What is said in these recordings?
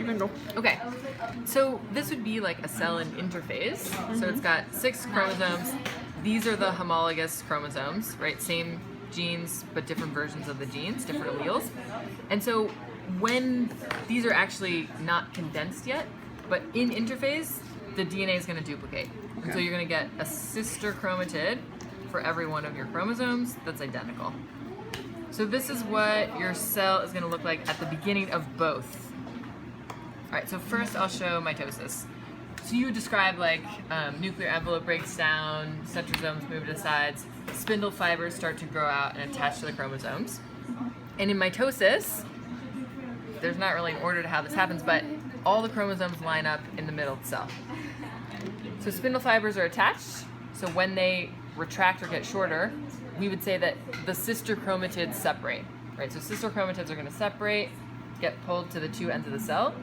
You can go. Okay, so this would be like a cell in interphase. So it's got 6 chromosomes. These are the homologous chromosomes, right? Same genes, but different versions of the genes, different alleles. And so when these are actually not condensed yet, but in interphase, the DNA is going to duplicate. And so you're going to get a sister chromatid for every one of your chromosomes that's identical. So this is what your cell is going to look like at the beginning of both. All right, so first I'll show mitosis. So you would describe like nuclear envelope breaks down, centrosomes move to the sides, spindle fibers start to grow out and attach to the chromosomes. And in mitosis, there's not really an order to how this happens, but all the chromosomes line up in the middle of the cell. So spindle fibers are attached, so when they retract or get shorter, we would say that the sister chromatids separate, right? So sister chromatids are going to separate, get pulled to the 2 ends of the cell,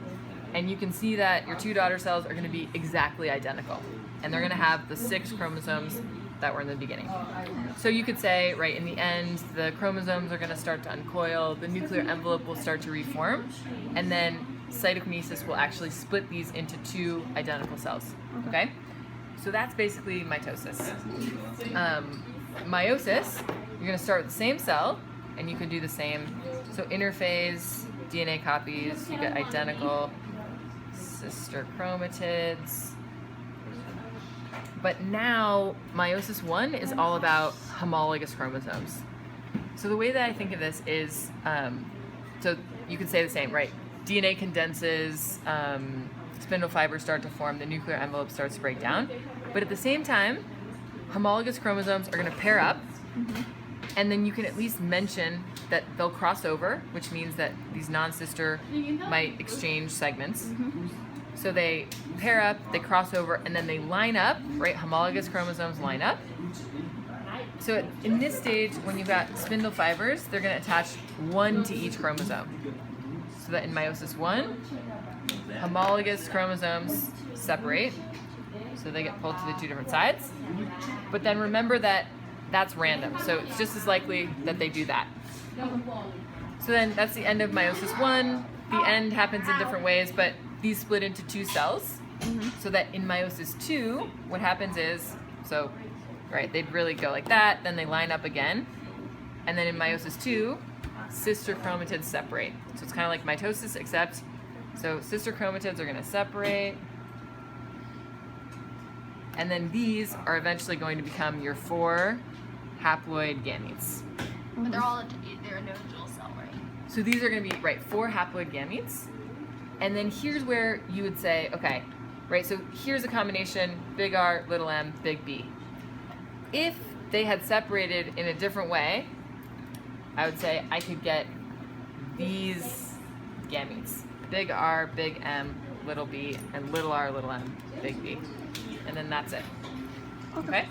and you can see that your 2 daughter cells are going to be exactly identical, and they're going to have the 6 chromosomes that were in the beginning. So you could say, right, in the end, the chromosomes are going to start to uncoil, the nuclear envelope will start to reform, and then cytokinesis will actually split these into 2 identical cells, okay? So that's basically mitosis. Meiosis, you're going to start with the same cell, and you can do the same. So interphase, DNA copies, you get identical sister chromatids. But now, meiosis 1 is all about homologous chromosomes. So the way that I think of this is, so you could say the same, right? DNA condenses, spindle fibers start to form, the nuclear envelope starts to break down. But at the same time, homologous chromosomes are going to pair up, and then you can at least mention that they'll cross over, which means that these non-sister might exchange segments. So they pair up, they cross over, and then they line up, right? Homologous chromosomes line up. So in this stage, when you've got spindle fibers, they're going to attach 1 to each chromosome. So that in meiosis 1, homologous chromosomes separate, so they get pulled to the 2 different sides. But then remember that that's random, so it's just as likely that they do that. So then that's the end of meiosis 1. The end happens in different ways, but these split into 2 cells. So that in meiosis 2, what happens is, so, right, they'd really go like that, then they line up again. And then in meiosis 2, sister chromatids separate. So it's kind of like mitosis, except, so sister chromatids are going to separate. And then these are eventually going to become your 4 haploid gametes. But they're an individual cell, right? So these are going to be, right, 4 haploid gametes. And then here's where you would say, okay, right, so here's a combination, big R, little m, big B. If they had separated in a different way, I would say I could get these gametes. Big R, big M, little b, and little r, little m, big B. And then that's it. Okay?